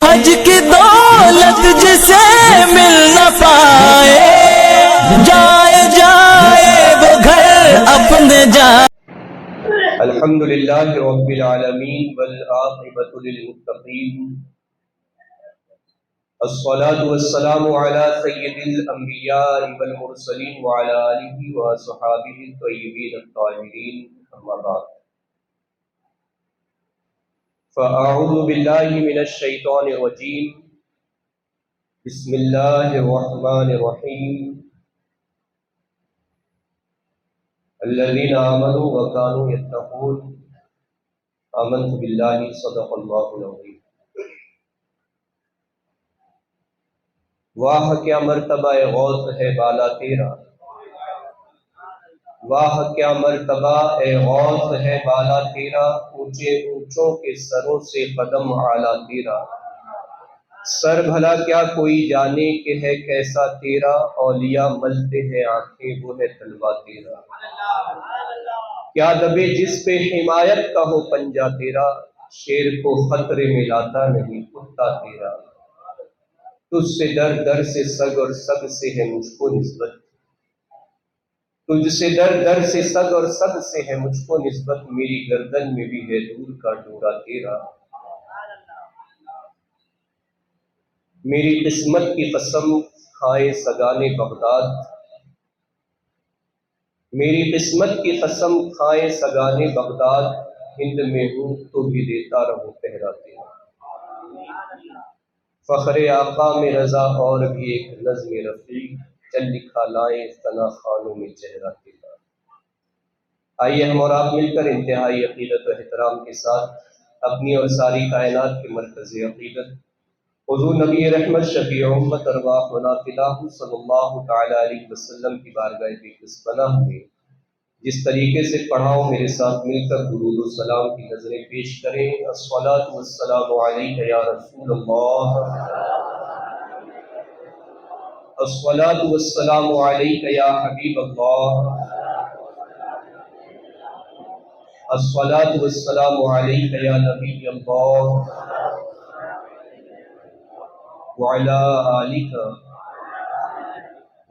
حج کی دولت جسے مل نہ پائے، جائے جائے وہ گھر اپنے جائے۔ الحمدللہ رب العالمین والعاقبۃ للمتقین، الصلاة والسلام علی سید الانبیاء والمرسلین وعلی آلہ وصحابہ الطیبین الطاہرین، اما بعد فاعوذ باللہ من الشیطان الرجیم، بسم اللہ الرحمن الرحیم، الذین آمنوا وکانوا یتقون، آمنت باللہ صدق اللہ العظیم۔ واہ کیا مرتبہ غوث ہے بالا تیرا، واہ کیا مرتبہ غوث ہے بالا تیرا، اونچے اونچوں کے سروں سے قدم اعلیٰ تیرا، سر بھلا کیا کوئی جانے کہ ہے کیسا تیرا، اولیاء ملتے ہیں آنکھیں وہ ہے طلبہ تیرا، کیا دبے جس پہ حمایت کا ہو پنجہ تیرا، شیر کو خطرے میں لاتا نہیں کتا تیرا، تجھ سے در در سے سگ اور سگ سے ہے مجھ کو نسبت، تجھ سے در در سے سگ اور سگ سے ہے مجھ کو نسبت، میری گردن میں بھی ہے دور کا ڈورا تیرا، میری قسمت کی قسم کھائے سگانے بغداد، میری قسمت کی قسم کھائے سگانے بغداد، ہند میں ہوں تو بھی دیتا رہوں پہرا تیرا، فخر آقا میں رضا اور بھی ایک نظم رفیع، چل لکھا لائیں ثنا خوانوں میں چہرہ تیرا۔ آئیے ہم اور آپ مل کر انتہائی عقیدت و احترام کے ساتھ اپنی اور ساری کائنات کے مرکز عقیدت حضور نبی رحمت شفیع امت ارواحنا فداہ صلی اللہ تعالی علیہ وسلم کی بارگاہ بقدس پناہ میں جس طریقے سے پڑھاؤ میرے ساتھ مل کر درود و سلام کی نظریں پیش کریں۔ الصلاۃ والسلام علیک یا رسول اللہ، الصلاۃ والسلام علیک یا حبیب اللہ، الصلاۃ والسلام علیک یا نبی اللہ، وعلی آلک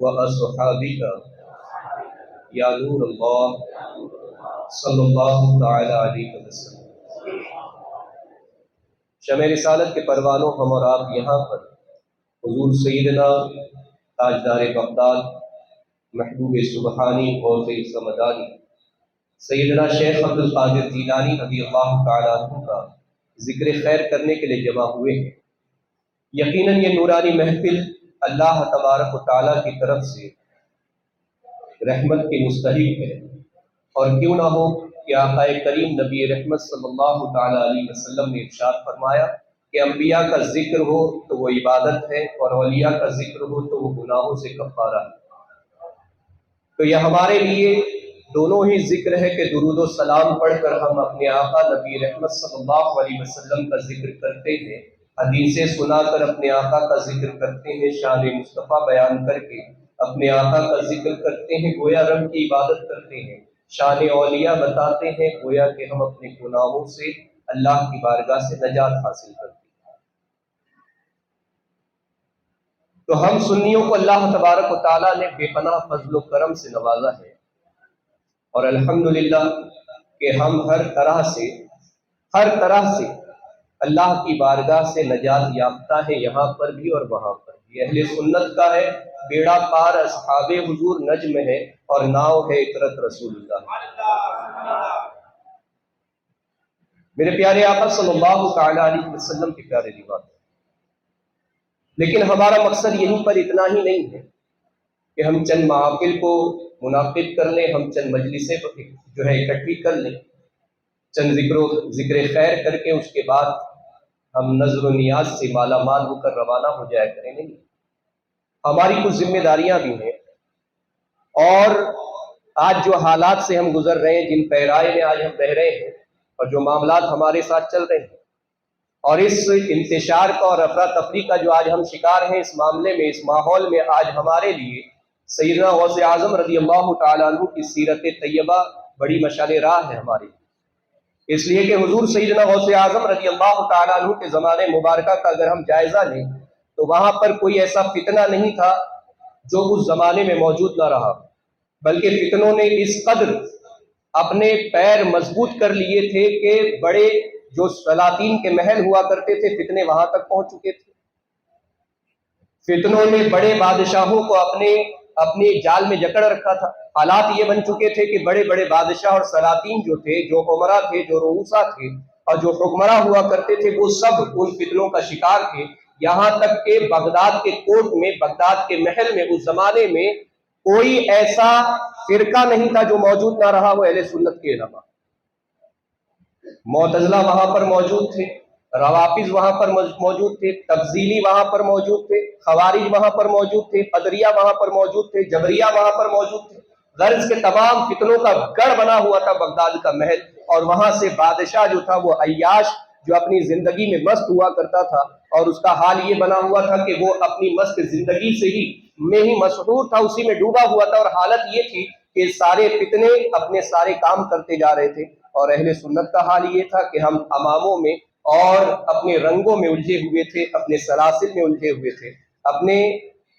واصحابک یا نور اللہ صلی اللہ تعالی علیہ وسلم۔ شمع رسالت کے پروانوں، ہم اور آپ یہاں پر حضور سیدنا تاجدار بغداد محبوب سبحانی غوث سمدانی سیدنا شیخ عبد القادر جیلانی رضی اللہ تعالیٰ عنہ کا ذکر خیر کرنے کے لیے جمع ہوئے ہیں۔ یقیناً یہ نورانی محفل اللہ تبارک و تعالیٰ کی طرف سے رحمت کی مستحق ہے، اور کیوں نہ ہو کہ آقا کریم نبی رحمت صلی اللہ تعالیٰ علیہ وسلم نے ارشاد فرمایا کہ انبیاء کا ذکر ہو تو وہ عبادت ہے، اور اولیاء کا ذکر ہو تو وہ گناہوں سے کفارہ ہے۔ تو یہ ہمارے لیے دونوں ہی ذکر ہے کہ درود و سلام پڑھ کر ہم اپنے آقا نبی رحمت صلی اللہ علیہ وسلم کا ذکر کرتے ہیں، حدیثیں سنا کر اپنے آقا کا ذکر کرتے ہیں، شان مصطفیٰ بیان کر کے اپنے آقا کا ذکر کرتے ہیں، گویا رب کی عبادت کرتے ہیں، شان اولیاء بتاتے ہیں، گویا کہ ہم اپنے گناہوں سے اللہ کی بارگاہ سے نجات حاصل کرتے ہیں۔ تو ہم سنیوں کو اللہ تبارک و تعالیٰ نے بے پناہ فضل و کرم سے نوازا ہے، اور الحمدللہ کہ ہم ہر طرح سے اللہ کی بارگاہ سے نجات یافتہ ہے، یہاں پر بھی اور وہاں پر بھی۔ اہل سنت کا ہے بیڑا پار اصحاب حضور نجم ہے، اور ناؤ ہے اطرت رسول اللہ۔ میرے پیارے آقا صلی اللہ تعالی علیہ وسلم کے پیارے دیوان، لیکن ہمارا مقصد یہیں پر اتنا ہی نہیں ہے کہ ہم چند محافل کو منعقد کر لیں، ہم چند مجلسیں جو ہے اکٹھی کر لیں، چند ذکر خیر کر کے اس کے بعد ہم نظر و نیاز سے مالا مال ہو کر روانہ ہو جایا کریں۔ نہیں، ہماری کچھ ذمہ داریاں بھی ہیں، اور آج جو حالات سے ہم گزر رہے ہیں، جن پیرائے میں آج ہم رہ رہے ہیں، اور جو معاملات ہمارے ساتھ چل رہے ہیں، اور اس انتشار کا اور افراتفری کا جو آج ہم شکار ہیں، اس معاملے میں، اس ماحول میں، آج ہمارے لیے سیدنا غوث اعظم رضی اللہ تعالیٰ عنہ کی سیرت طیبہ بڑی مشعل راہ ہے ہمارے لیے۔ اس لیے کہ حضور سیدنا غوث اعظم رضی اللہ تعالیٰ عنہ کے زمانے مبارکہ کا اگر ہم جائزہ لیں تو وہاں پر کوئی ایسا فتنہ نہیں تھا جو اس زمانے میں موجود نہ رہا، بلکہ فتنوں نے اس قدر اپنے پیر مضبوط کر لیے تھے کہ بڑے جو سلاطین کے محل ہوا کرتے تھے فتنے وہاں تک پہنچ چکے تھے۔ فتنوں نے بڑے بادشاہوں کو اپنے جال میں جکڑ رکھا تھا۔ حالات یہ بن چکے تھے کہ بڑے بڑے بادشاہ اور سلاطین جو تھے، جو عمرا تھے، جو رؤسا تھے اور جو حکمراں ہوا کرتے تھے، وہ سب ان فتنوں کا شکار تھے، یہاں تک کہ بغداد کے کورٹ میں، بغداد کے محل میں اس زمانے میں کوئی ایسا فرقہ نہیں تھا جو موجود نہ رہا وہ اہل سنت کے علاوہ۔ معتزلہ وہاں پر موجود تھے، روافض وہاں پر موجود تھے، تفضیلی وہاں پر موجود تھے، خوارج وہاں پر موجود تھے، قدریہ وہاں پر موجود تھے، جبریہ وہاں پر موجود تھے۔ غرض کے تمام فتنوں کا گڑھ بنا ہوا تھا بغداد کا محل، اور وہاں سے بادشاہ جو تھا وہ عیاش، جو اپنی زندگی میں مست ہوا کرتا تھا، اور اس کا حال یہ بنا ہوا تھا کہ وہ اپنی مست زندگی سے ہی مسحور تھا، اسی میں ڈوبا ہوا تھا، اور حالت یہ تھی کہ سارے فتنے اپنے سارے کام کرتے جا رہے تھے، اور اہل سنت کا حال یہ تھا کہ ہم اماموں میں اور اپنے رنگوں میں الجھے ہوئے تھے، اپنے سلاسل میں الجھے ہوئے تھے، اپنے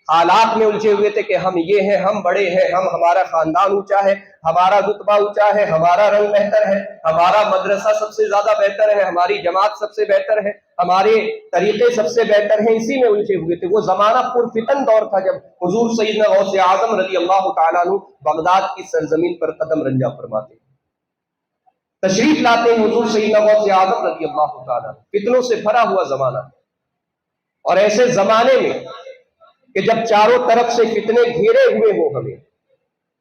حالات میں الجھے ہوئے تھے کہ ہم یہ ہیں، ہم بڑے ہیں، ہمارا خاندان اونچا ہے، ہمارا رتبہ اونچا ہے، ہمارا رنگ بہتر ہے، ہمارا مدرسہ سب سے زیادہ بہتر ہے، ہماری جماعت سب سے بہتر ہے، ہمارے طریقے سب سے بہتر ہیں، اسی میں الجھے ہوئے تھے۔ وہ زمانہ پرفتن دور تھا جب حضور سیدنا غوث اعظم رضی اللہ تعالیٰ عنہ بغداد کی سرزمین پر قدم رنجا فرماتے ہیں، تشریف لاتے ہیں حضور سیدنا غوث اعظم رضی اللہ تعالیٰ عنہ۔ فتنوں سے بھرا ہوا زمانہ، اور ایسے زمانے میں کہ جب چاروں طرف سے فتنے گھیرے ہوئے ہوں ہمیں،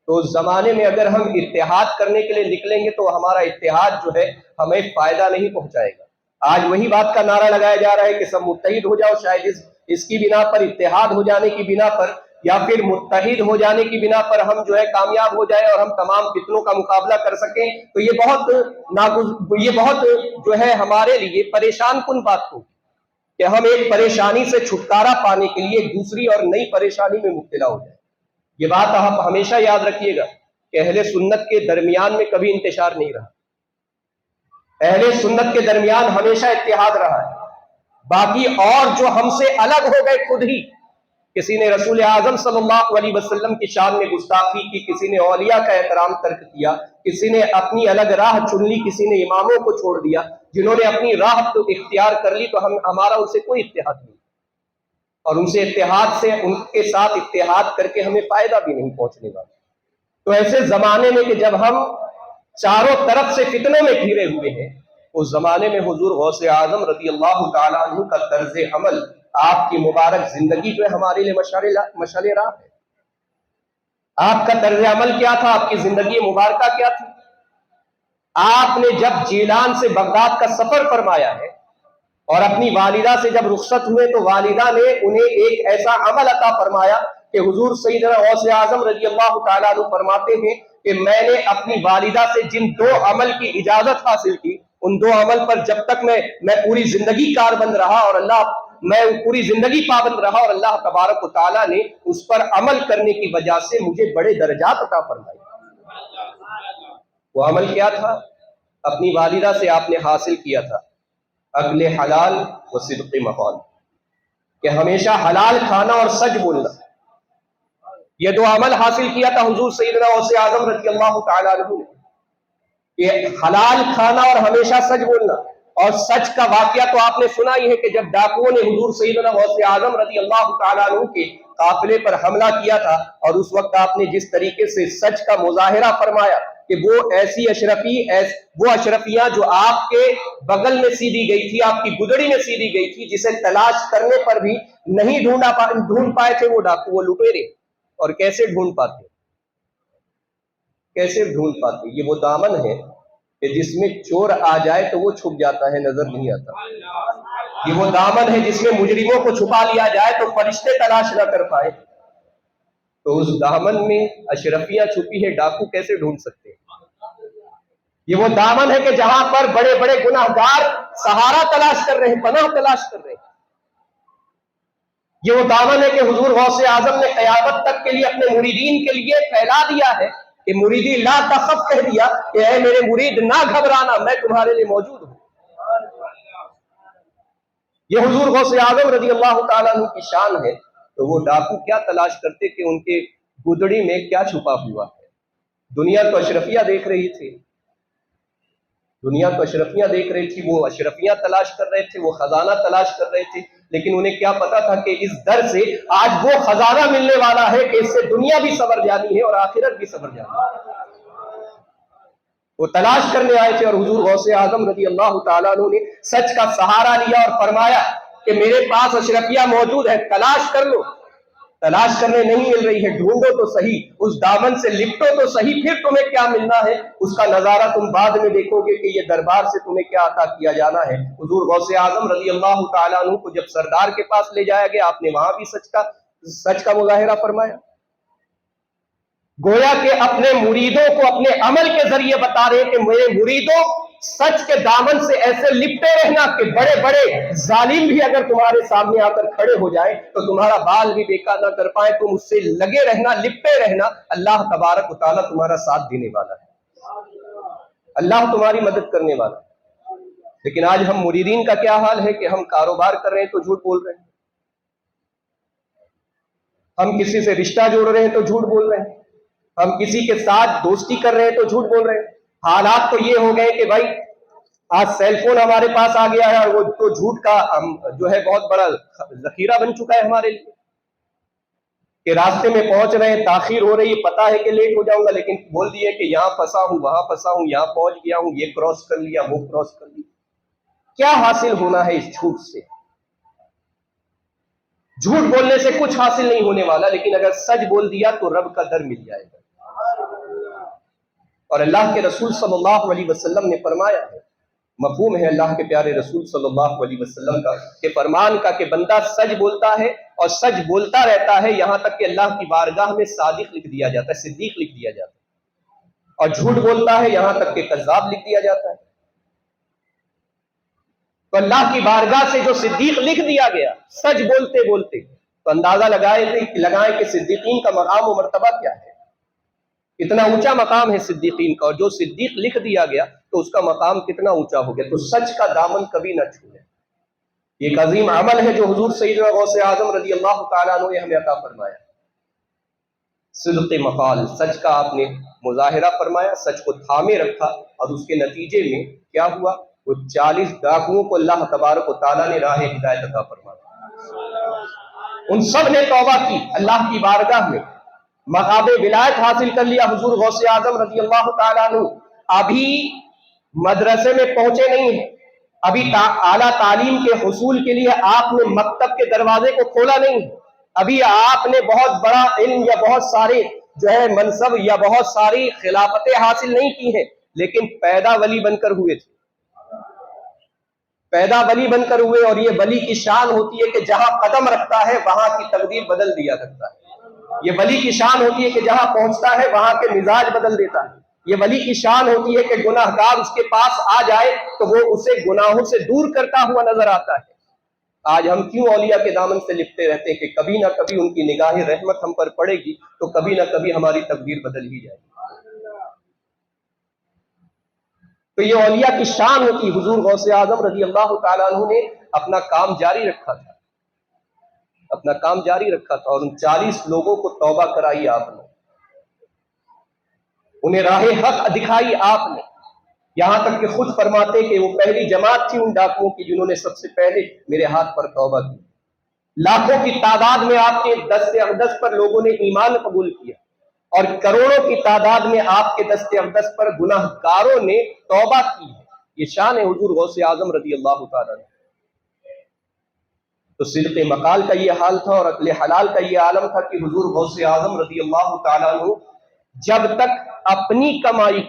تو اس زمانے میں اگر ہم اتحاد کرنے کے لیے نکلیں گے تو ہمارا اتحاد جو ہے ہمیں فائدہ نہیں پہنچائے گا۔ آج وہی بات کا نعرہ لگایا جا رہا ہے کہ سب متحد ہو جاؤ، شاید اس کی بنا پر، اتحاد ہو جانے کی بنا پر، یا پھر متحد ہو جانے کی بنا پر ہم جو ہے کامیاب ہو جائیں اور ہم تمام فتنوں کا مقابلہ کر سکیں، تو یہ بہت جو ہے ہمارے لیے پریشان کن بات ہوگی کہ ہم ایک پریشانی سے چھٹکارا پانے کے لیے ایک دوسری اور نئی پریشانی میں مبتلا ہو جائیں۔ یہ بات آپ ہمیشہ یاد رکھیے گا کہ اہل سنت کے درمیان میں کبھی انتشار نہیں رہا، اہل سنت کے درمیان ہمیشہ اتحاد رہا ہے۔ باقی اور جو ہم سے الگ ہو گئے، خود ہی کسی نے رسول اعظم صلی اللہ علیہ وسلم کی شان میں گستاخی کی، کسی نے اولیاء کا احترام ترک کیا، کسی نے اپنی الگ راہ چن لی، کسی نے اماموں کو چھوڑ دیا، جنہوں نے اپنی راہ تو اختیار کر لی، تو ہمارا ان سے کوئی اتحاد نہیں، اور ان کے ساتھ اتحاد کر کے ہمیں فائدہ بھی نہیں پہنچنے والا۔ تو ایسے زمانے میں کہ جب ہم چاروں طرف سے فتنوں میں گھیرے ہوئے ہیں، اس زمانے میں حضور غوث اعظم رضی اللہ تعالیٰ عنہ کا طرز عمل، آپ کی مبارک زندگی جو ہے ہمارے لیے مشعل راہ ہے۔ آپ کا طرز عمل کیا تھا؟ آپ کی زندگی مبارکہ کیا تھی؟ آپ نے جب جیلان سے بغداد کا سفر فرمایا ہے اور اپنی والدہ سے جب رخصت ہوئے تو والدہ نے انہیں ایک ایسا عمل عطا فرمایا کہ حضور سیدنا غوث اعظم رضی اللہ تعالیٰ عنہ فرماتے ہیں کہ میں نے اپنی والدہ سے جن 2 عمل کی اجازت حاصل کی، ان 2 عمل پر جب تک میں پوری زندگی کاربند رہا اور میں پوری زندگی پابند رہا، اور اللہ تبارک و تعالیٰ نے اس پر عمل کرنے کی وجہ سے مجھے بڑے درجات عطا فرمائے۔ وہ عمل کیا تھا؟ اپنی والدہ سے آپ نے حاصل کیا تھا اکل حلال و صدق مقال، کہ ہمیشہ حلال کھانا اور سچ بولنا۔ یہ 2 عمل حاصل کیا تھا حضور سیدنا غوث اعظم رضی اللہ تعالیٰ عنہ نے، کہ حلال کھانا اور ہمیشہ سچ بولنا۔ اور سچ کا واقعہ تو آپ نے سنا ہی ہے کہ جب ڈاکوؤں نے حضور سیدنا غوث اعظم رضی اللہ تعالیٰ عنہ کے قافلے پر حملہ کیا تھا، اور اس وقت آپ نے جس طریقے سے سچ کا مظاہرہ فرمایا کہ وہ اشرفیاں جو آپ کے بغل میں سیدھی گئی تھی، آپ کی گدڑی میں سیدھی گئی تھی، جسے تلاش کرنے پر بھی نہیں ڈھونڈ پائے تھے وہ ڈاکو، وہ لٹیرے، اور کیسے ڈھونڈ پاتے؟ یہ وہ دامن ہے کہ جس میں چور آ جائے تو وہ چھپ جاتا ہے، نظر نہیں آتا۔ یہ وہ دامن ہے جس میں مجرموں کو چھپا لیا جائے تو فرشتے تلاش نہ کر پائے۔ تو اس دامن میں اشرفیاں چھپی ہے، ڈاکو کیسے ڈھونڈ سکتے ہیں؟ یہ وہ دامن ہے کہ جہاں پر بڑے بڑے گناہگار سہارا تلاش کر رہے ہیں، پناہ تلاش کر رہے ہیں۔ یہ وہ دامن ہے کہ حضور غوث اعظم نے قیامت تک کے لیے اپنے مریدین کے لیے پھیلا دیا ہے کہ مریدی لا تخف کہہ دیا کہ اے میرے مرید نہ گھبرانا، میں تمہارے لیے موجود ہوں۔ یہ حضور غوث اعظم رضی اللہ تعالیٰ عنہ کی شان ہے۔ تو وہ ڈاکو کیا تلاش کرتے کہ ان کے گدڑی میں کیا چھپا ہوا ہے؟ دنیا تو اشرفیہ دیکھ رہی تھی، دنیا تو اشرفیاں دیکھ رہی تھی، وہ اشرفیاں تلاش کر رہے تھے، وہ خزانہ تلاش کر رہے تھے، لیکن انہیں کیا پتا تھا کہ اس در سے آج وہ خزانہ ملنے والا ہے کہ اس سے دنیا بھی سنور جانی ہے اور آخرت بھی سنور جانی ہے۔ وہ تلاش کرنے آئے تھے اور حضور غوث اعظم رضی اللہ تعالیٰ عنہ نے سچ کا سہارا لیا اور فرمایا کہ میرے پاس اشرفیہ موجود ہے، تلاش کر لو۔ تلاش کرنے نہیں مل رہی ہے، ڈھونڈو تو صحیح، اس دامن سے لپٹو تو صحیح، پھر تمہیں کیا ملنا ہے اس کا نظارہ تم بعد میں دیکھو گے کہ یہ دربار سے تمہیں کیا عطا کیا جانا ہے۔ حضور غوث اعظم رضی اللہ تعالیٰ عنہ کو جب سردار کے پاس لے جایا گیا، آپ نے وہاں بھی سچ کا مظاہرہ فرمایا، گویا کہ اپنے مریدوں کو اپنے عمل کے ذریعے بتا رہے کہ میرے مریدوں سچ کے دامن سے ایسے لپٹے رہنا کہ بڑے بڑے ظالم بھی اگر تمہارے سامنے آ کر کھڑے ہو جائیں تو تمہارا بال بھی بیکار نہ کر پائے، تم اس سے لگے رہنا، لپٹے رہنا، اللہ تبارک و تعالیٰ تمہارا ساتھ دینے والا ہے، اللہ تمہاری مدد کرنے والا ہے۔ لیکن آج ہم مریدین کا کیا حال ہے کہ ہم کاروبار کر رہے ہیں تو جھوٹ بول رہے ہیں، ہم کسی سے رشتہ جوڑ رہے ہیں تو جھوٹ بول رہے ہیں، ہم کسی کے ساتھ دوستی کر رہے ہیں تو جھوٹ بول رہے ہیں۔ حالات تو یہ ہو گئے کہ بھائی آج سیل فون ہمارے پاس آ گیا ہے اور وہ تو جھوٹ کا جو ہے بہت بڑا ذخیرہ بن چکا ہے ہمارے لیے، کہ راستے میں پہنچ رہے ہیں، تاخیر ہو رہی ہے، پتا ہے کہ لیٹ ہو جاؤں گا، لیکن بول دیے کہ یہاں پھنسا ہوں، وہاں پھنسا ہوں، یہاں پہنچ گیا ہوں، یہ کراس کر لیا، وہ کراس کر لیا۔ کیا حاصل ہونا ہے اس جھوٹ سے؟ جھوٹ بولنے سے کچھ حاصل نہیں ہونے والا، لیکن اگر سچ بول دیا تو رب کا در مل جائے گا۔ اور اللہ کے رسول صلی اللہ علیہ وسلم نے فرمایا ہے، مفہوم ہے اللہ کے پیارے رسول صلی اللہ علیہ وسلم کا کہ فرمان کا کہ بندہ سچ بولتا ہے اور سچ بولتا رہتا ہے یہاں تک کہ اللہ کی بارگاہ میں صادق لکھ دیا جاتا ہے، صدیق لکھ دیا جاتا ہے، اور جھوٹ بولتا ہے یہاں تک کہ کذاب لکھ دیا جاتا ہے۔ تو اللہ کی بارگاہ سے جو صدیق لکھ دیا گیا سچ بولتے بولتے، تو اندازہ لگائیں کہ صدیقین کا مقام و مرتبہ کیا ہے، اتنا اونچا مقام ہے صدیقین کا، اور جو صدیق لکھ دیا گیا تو اس کا مقام کتنا اونچا ہو گیا۔ تو سچ کا دامن کبھی نہ چھوڑیں، یہ ایک عظیم عمل ہے جو حضور سیدنا غوث اعظم رضی اللہ تعالیٰ عنہ نے ہمیں عطا فرمایا۔ صدق مقال، سچ کا آپ نے مظاہرہ فرمایا، سچ کو تھامے رکھا، اور اس کے نتیجے میں کیا ہوا؟ وہ 40 ڈاکوؤں کو اللہ تبارک و تعالیٰ نے راہ ہدایت عطا فرمایا، ان سب نے توبہ کی، اللہ کی بارگاہ میں مقام ولایت حاصل کر لیا۔ حضور غوث اعظم رضی اللہ تعالیٰ عنہ ابھی مدرسے میں پہنچے نہیں ہیں، ابھی اعلیٰ تعلیم کے حصول کے لیے آپ نے مکتب کے دروازے کو کھولا نہیں ہے، ابھی آپ نے بہت بڑا علم یا بہت سارے جو ہے منصب یا بہت ساری خلافتیں حاصل نہیں کی ہیں، لیکن پیدا ولی بن کر ہوئے تھے، پیدا ولی بن کر ہوئے۔ اور یہ ولی کی شان ہوتی ہے کہ جہاں قدم رکھتا ہے وہاں کی تقدیر بدل دیا کرتا ہے، یہ ولی کی شان ہوتی ہے کہ جہاں پہنچتا ہے وہاں کے مزاج بدل دیتا ہے، یہ ولی کی شان ہوتی ہے کہ گناہ گار اس کے پاس آ جائے تو وہ اسے گناہوں سے دور کرتا ہوا نظر آتا ہے۔ آج ہم کیوں اولیاء کے دامن سے لپٹے رہتے ہیں کہ کبھی نہ کبھی ان کی نگاہ رحمت ہم پر پڑے گی تو کبھی نہ کبھی ہماری تقدیر بدل ہی جائے گی۔ تو یہ اولیاء کی شان ہوتی۔ حضور غوث اعظم رضی اللہ تعالیٰ عنہ نے اپنا کام جاری رکھا تھا، اپنا کام جاری رکھا تھا، اور ان 40 لوگوں کو توبہ کرائی آپ نے، انہیں راہ حق دکھائی آپ نے، یہاں تک کہ خود فرماتے کہ وہ پہلی جماعت تھی ان ڈاکوؤں کی جنہوں نے سب سے پہلے میرے ہاتھ پر توبہ کی۔ لاکھوں کی تعداد میں آپ کے دست اقدس پر لوگوں نے ایمان قبول کیا، اور کروڑوں کی تعداد میں آپ کے دست اقدس پر گناہ گاروں نے توبہ کی ہے۔ یہ شان ہے حضور غوث اعظم رضی اللہ تعالیٰ عنہ۔ تو صدق مقال کا یہ حال تھا اور عقل حلال کا یہ عالم تھا کہ حضور غوث اعظم رضی اللہ تعالیٰ عنہ جب تک اپنی کمائی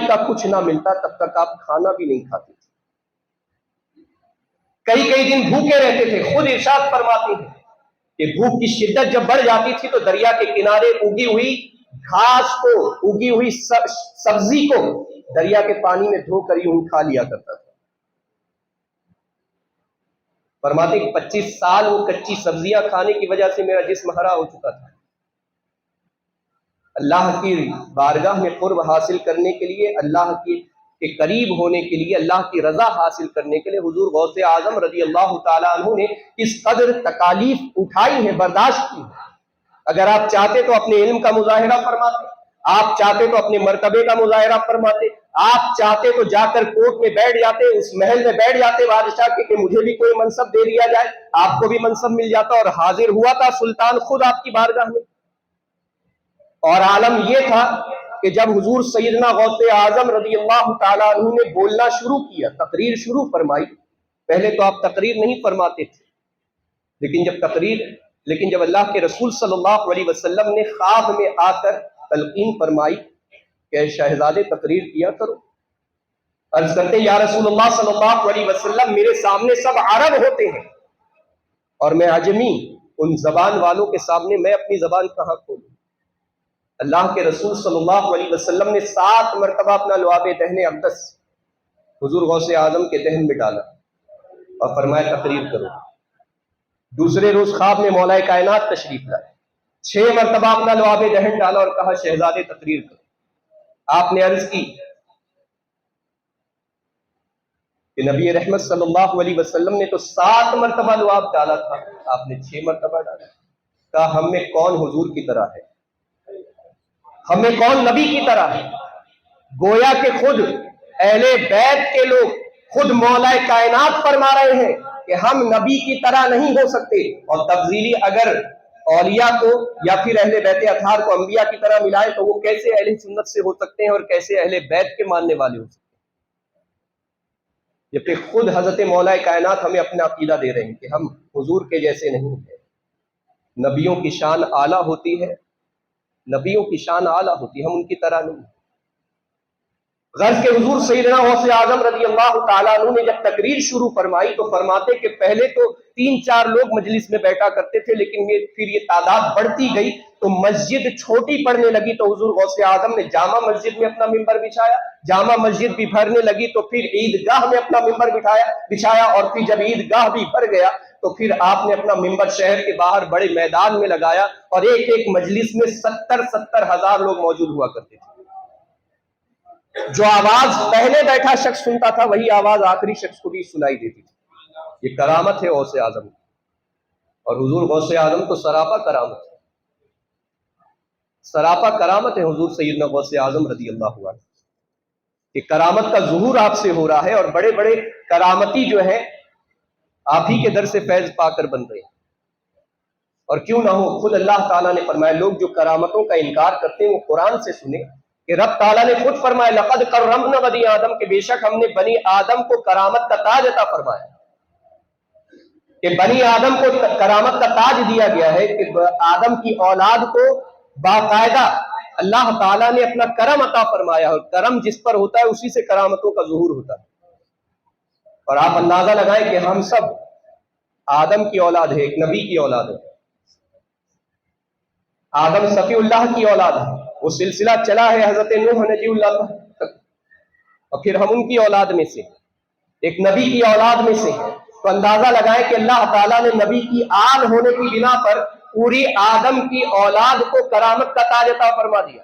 کا کچھ نہ ملتا تب تک آپ کھانا بھی نہیں کھاتے تھے، کئی دن بھوکے رہتے تھے۔ خود ارشاد فرماتے ہیں کہ بھوک کی شدت جب بڑھ جاتی تھی تو دریا کے کنارے اگی ہوئی گھاس کو، اگی ہوئی سبزی کو دریا کے پانی میں دھو کر یوں کھا لیا کرتا تھا۔ فرماتے کہ 25 سال وہ کچی سبزیاں کھانے کی وجہ سے میرا جسم ہرا ہو چکا تھا، اللہ کی بارگاہ میں قرب حاصل کرنے کے لیے، اللہ کے قریب ہونے کے لیے، اللہ کی رضا حاصل کرنے کے لیے حضور غوث اعظم رضی اللہ تعالیٰ عنہ نے اس قدر تکالیف اٹھائی ہیں، برداشت کی ہیں۔ اگر آپ چاہتے تو اپنے علم کا مظاہرہ فرماتے، آپ چاہتے تو اپنے مرتبے کا مظاہرہ فرماتے، آپ چاہتے تو جا کر کوٹ میں بیٹھ جاتے، اس محل میں بیٹھ جاتے بادشاہ کے کہ مجھے بھی کوئی منصب دے دیا جائے، آپ کو بھی منصب مل جاتا، اور حاضر ہوا تھا سلطان خود آپ کی بارگاہ میں۔ اور عالم یہ تھا کہ جب حضور سیدنا غوث اعظم رضی اللہ تعالیٰ عنہ نے بولنا شروع کیا، تقریر شروع فرمائی، پہلے تو آپ تقریر نہیں فرماتے تھے، لیکن جب اللہ کے رسول صلی اللہ علیہ وسلم نے خواب میں آ کر تلقین فرمائی کہ شہزادے تقریر کیا کرو، عرض کرتے یا رسول اللہ صلی اللہ علیہ وسلم میرے سامنے سب عرب ہوتے ہیں اور میں عجمی، ان زبان والوں کے سامنے میں اپنی زبان کہاں کھولوں؟ اللہ کے رسول صلی اللہ علیہ وسلم نے 7 مرتبہ اپنا لعاب دہن اقدس حضور غوث اعظم کے دہن میں ڈالا اور فرمایا تقریر کرو۔ دوسرے روز خواب میں مولا کائنات تشریف لائے، 6 مرتبہ اپنا لعاب دہن ڈالا اور کہا شہزادے تقریر کرو۔ آپ نے عرض کی کہ نبی رحمت صلی اللہ علیہ وسلم نے تو 7 مرتبہ لعاب ڈالا تھا، آپ نے 6 مرتبہ ڈالا۔ کہا ہم میں کون حضور کی طرح ہے، ہم میں کون نبی کی طرح ہے؟ گویا کہ خود اہل بیت کے لوگ، خود مولا کائنات فرما رہے ہیں کہ ہم نبی کی طرح نہیں ہو سکتے، اور تفضیلی اگر اولیاء کو یا پھر اہل بیت اطہار کو انبیاء کی طرح ملائے تو وہ کیسے اہل سنت سے ہو سکتے ہیں اور کیسے اہل بیت کے ماننے والے ہو سکتے ہیں؟ جبکہ خود حضرت مولا کائنات ہمیں اپنا عقیدہ دے رہے ہیں کہ ہم حضور کے جیسے نہیں ہیں۔ نبیوں کی شان اعلیٰ ہوتی ہے، نبیوں کی شان اعلیٰ ہوتی ہے، ہم ان کی طرح نہیں۔ غرض کہ حضور سیدنا غوث اعظم رضی اللہ تعالیٰ عنہ نے جب تقریر شروع فرمائی تو فرماتے کہ پہلے تو 3-4 لوگ مجلس میں بیٹھا کرتے تھے، لیکن پھر یہ تعداد بڑھتی گئی تو مسجد چھوٹی پڑنے لگی، تو حضور غوث اعظم نے جامع مسجد میں اپنا ممبر بچھایا، جامع مسجد بھی بھرنے لگی تو پھر عیدگاہ میں اپنا ممبر بچھایا، اور پھر جب عیدگاہ بھی بھر گیا تو پھر آپ نے اپنا ممبر شہر کے باہر بڑے میدان میں لگایا، اور ایک مجلس میں 70 ہزار لوگ موجود ہوا کرتے تھے۔ جو آواز پہلے بیٹھا شخص سنتا تھا وہی آواز آخری شخص کو بھی سنائی دیتی تھی۔ یہ کرامت ہے غوث اعظم، اور حضور غوث اعظم تو سراپا کرامت ہے، سراپا کرامت ہے حضور سیدنا غوث اعظم رضی اللہ عنہ۔ کہ کرامت کا ظہور آپ سے ہو رہا ہے، اور بڑے بڑے کرامتی جو ہیں آپ ہی کے در سے فیض پا کر بن رہے ہیں، اور کیوں نہ ہو، خود اللہ تعالیٰ نے فرمایا لوگ جو کرامتوں کا انکار کرتے ہیں وہ قرآن سے سنیں کہ رب تعالیٰ نے خود فرمایا لقد کرمنا بنی آدم، کہ بے شک ہم نے بنی آدم کو کرامت کا تاج عطا فرمایا، کہ بنی آدم کو کرامت کا تاج دیا گیا ہے، کہ آدم کی اولاد کو باقاعدہ اللہ تعالیٰ نے اپنا کرم عطا فرمایا، اور کرم جس پر ہوتا ہے اسی سے کرامتوں کا ظہور ہوتا ہے۔ اور آپ اندازہ لگائیں کہ ہم سب آدم کی اولاد ہے، ایک نبی کی اولاد ہے، آدم صفی اللہ کی اولاد ہے، وہ سلسلہ چلا ہے حضرت نوح نجی اللہ تک، اور پھر ہم ان کی اولاد میں سے، ایک نبی کی اولاد میں سے ہیں۔ تو اندازہ لگائیں کہ اللہ تعالیٰ نے نبی کی آل ہونے کی بنا پر پوری آدم کی اولاد کو کرامت کا تاج عطا فرما دیا،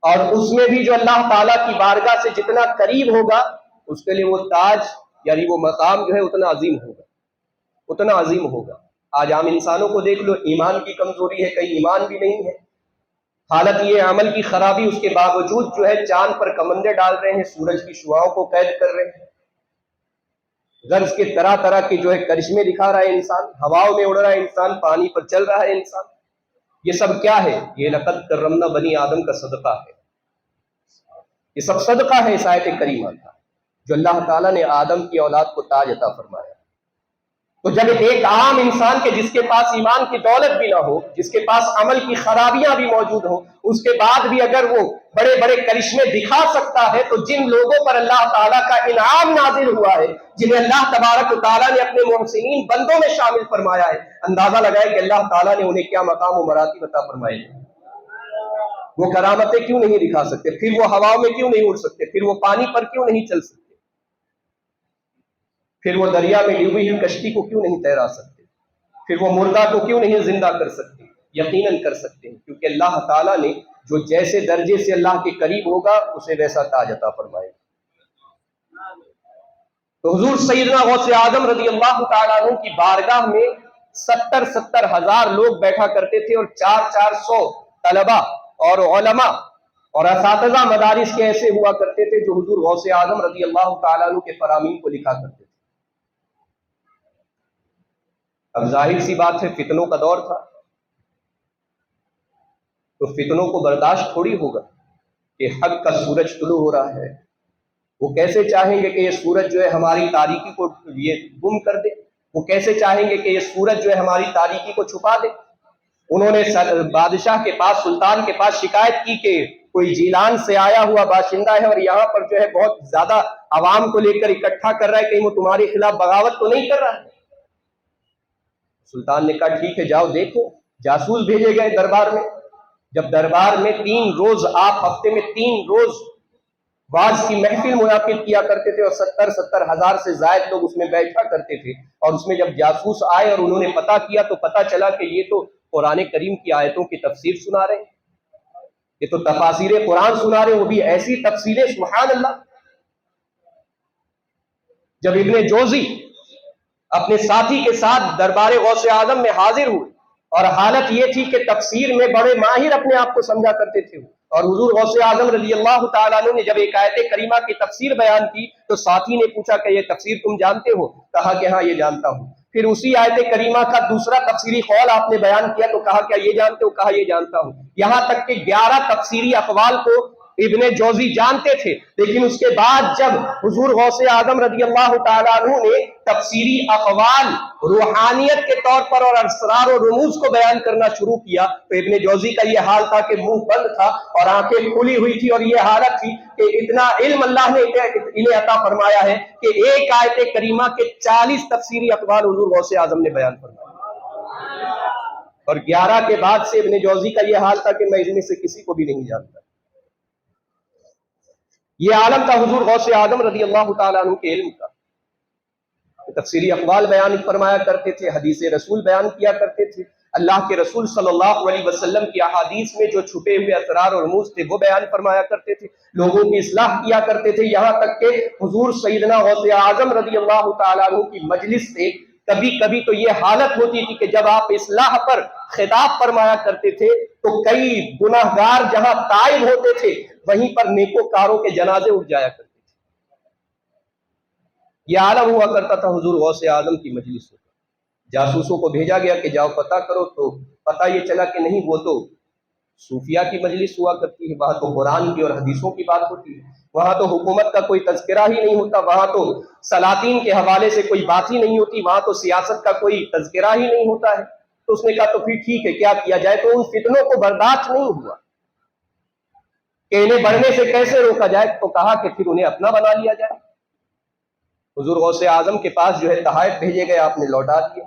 اور اس میں بھی جو اللہ تعالیٰ کی بارگاہ سے جتنا قریب ہوگا اس کے لیے وہ تاج یعنی وہ مقام جو ہے اتنا عظیم ہوگا، اتنا عظیم ہوگا۔ آج عام انسانوں کو دیکھ لو، ایمان کی کمزوری ہے، کئی ایمان بھی نہیں ہے، حالت یہ عمل کی خرابی، اس کے باوجود جو ہے چاند پر کمندے ڈال رہے ہیں، سورج کی شعاؤں کو قید کر رہے ہیں، غرض کے طرح طرح کے جو ہے کرشمے دکھا رہا ہے انسان، ہواؤں میں اڑ رہا ہے انسان، پانی پر چل رہا ہے انسان۔ یہ سب کیا ہے؟ یہ لقد کرمنا بنی آدم کا صدقہ ہے، یہ سب صدقہ ہے اس آیت کریمہ کا، جو اللہ تعالیٰ نے آدم کی اولاد کو تاج عطا فرمایا۔ تو جب ایک عام انسان کے جس کے پاس ایمان کی دولت بھی نہ ہو، جس کے پاس عمل کی خرابیاں بھی موجود ہوں، اس کے بعد بھی اگر وہ بڑے بڑے کرشمے دکھا سکتا ہے، تو جن لوگوں پر اللہ تعالیٰ کا انعام نازل ہوا ہے، جنہیں اللہ تبارک و تعالیٰ نے اپنے محسنین بندوں میں شامل فرمایا ہے، اندازہ لگائے کہ اللہ تعالیٰ نے انہیں کیا مقام و مراتب عطا فرمائے ہیں۔ وہ کرامتیں کیوں نہیں دکھا سکتے؟ پھر وہ ہواؤں میں کیوں نہیں اڑ سکتے؟ پھر وہ پانی پر کیوں نہیں چل سکتے؟ پھر وہ دریا میں ڈوبی ہوئی کشتی کو کیوں نہیں تیرا سکتے؟ پھر وہ مردہ کو کیوں نہیں زندہ کر سکتے؟ یقیناً کر سکتے ہیں، کیونکہ اللہ تعالیٰ نے جو جیسے درجے سے اللہ کے قریب ہوگا اسے ویسا تاج عطا فرمائے گا۔ تو حضور سیدنا غوث اعظم رضی اللہ تعالیٰ عنہ کی بارگاہ میں 70 ہزار لوگ بیٹھا کرتے تھے، اور 400 طلبہ اور علماء اور اساتذہ مدارس کے ایسے ہوا کرتے تھے جو حضور غوث اعظم رضی اللہ تعالیٰ عنہ کے فرامین کو لکھا کرتے تھے۔ اب ظاہر سی بات ہے، فتنوں کا دور تھا، تو فتنوں کو برداشت تھوڑی ہوگا کہ حق کا سورج طلوع ہو رہا ہے، وہ کیسے چاہیں گے کہ یہ سورج جو ہے ہماری تاریکی کو یہ گم کر دے، وہ کیسے چاہیں گے کہ یہ سورج جو ہے ہماری تاریکی کو چھپا دے۔ انہوں نے بادشاہ کے پاس، سلطان کے پاس شکایت کی کہ کوئی جیلان سے آیا ہوا باشندہ ہے اور یہاں پر جو ہے بہت زیادہ عوام کو لے کر اکٹھا کر رہا ہے، کہیں وہ تمہارے خلاف بغاوت تو نہیں کر رہا ہے۔ سلطان نے کہا ٹھیک ہے جاؤ دیکھو۔ جاسوس بھیجے گئے دربار میں۔ جب دربار میں 3 روز، آپ ہفتے میں 3 روز واعظ کی محفل منعقد کیا کرتے تھے، اور 70 ہزار سے زائد لوگ اس میں بیٹھا کرتے تھے، اور اس میں جب جاسوس آئے اور انہوں نے پتہ کیا تو پتہ چلا کہ یہ تو قرآن کریم کی آیتوں کی تفسیر سنا رہے ہیں، یہ تو تفاسیر قرآن سنا رہے ہیں، وہ بھی ایسی تفسیریں، سبحان اللہ۔ جب ابن جوزی اپنے ساتھی کے ساتھ دربار غوث اعظم میں حاضر ہوئے، اور حالت یہ تھی کہ تفسیر میں بڑے ماہر اپنے آپ کو سمجھا کرتے تھے، اور حضور غوث اعظم رضی اللہ تعالیٰ عنہ نے جب ایک آیت کریمہ کی تفسیر بیان کی تو ساتھی نے پوچھا کہ یہ تفسیر تم جانتے ہو؟ کہا کہ ہاں یہ جانتا ہوں۔ پھر اسی آیت کریمہ کا دوسرا تفسیری قول آپ نے بیان کیا تو کہا کیا یہ جانتے ہو؟ کہا یہ جانتا ہوں۔ یہاں تک کہ 11 تفسیری اقوال کو ابن جوزی جانتے تھے، لیکن اس کے بعد جب حضور غوث اعظم رضی اللہ تعالیٰ عنہ نے تفسیری اقوال روحانیت کے طور پر اور اسرار و رموز کو بیان کرنا شروع کیا تو ابن جوزی کا یہ حال تھا کہ منہ بند تھا اور آنکھیں کھلی ہوئی تھی، اور یہ حالت تھی کہ اتنا علم اللہ نے انہیں عطا فرمایا ہے کہ ایک آیت کریمہ کے 40 تفسیری اقوال حضور غوث اعظم نے بیان فرمایا، اور 11 کے بعد سے ابن جوزی کا یہ حال تھا کہ میں ان میں سے کسی کو بھی نہیں جانتا۔ یہ عالم تھا حضور غوث اعظم رضی اللہ تعالیٰ عنہ کے علم کا۔ تفسیری اقوال بیان فرمایا کرتے تھے، حدیث رسول بیان کیا کرتے تھے، اللہ کے رسول صلی اللہ علیہ وسلم کی احادیث میں جو چھپے ہوئے اسرار اور رموز تھے وہ بیان فرمایا کرتے تھے، لوگوں کی اصلاح کیا کرتے تھے، یہاں تک کہ حضور سیدنا غوث اعظم رضی اللہ تعالیٰ عنہ کی مجلس سے کبھی کبھی تو یہ حالت ہوتی تھی کہ جب آپ اصلاح پر خطاب فرمایا کرتے تھے تو کئی گناہگار جہاں تائب ہوتے تھے وہیں پر نیکوکاروں کے جنازے اٹھ جایا کرتے تھے۔ یہ عالم ہوا کرتا تھا حضور غوث اعظم کی مجلس میں۔ جاسوسوں کو بھیجا گیا کہ جاؤ پتہ کرو، تو پتہ یہ چلا کہ نہیں، وہ تو صوفیہ کی مجلس ہوا کرتی ہے، وہاں تو قرآن کی اور حدیثوں کی بات ہوتی ہے، وہاں تو حکومت کا کوئی تذکرہ ہی نہیں ہوتا، وہاں تو سلاطین کے حوالے سے کوئی بات ہی نہیں ہوتی، وہاں تو سیاست کا کوئی تذکرہ ہی نہیں ہوتا ہے۔ تو اس نے کہا تو پھر ٹھیک ہے کیا کیا جائے؟ تو ان فتنوں کو برداشت نہیں ہوا کہ انہیں بڑھنے سے کیسے روکا جائے، تو کہا کہ پھر انہیں اپنا بنا لیا جائے۔ حضور غوث اعظم کے پاس جو ہے تحائف بھیجے گئے، آپ نے لوٹا دیے۔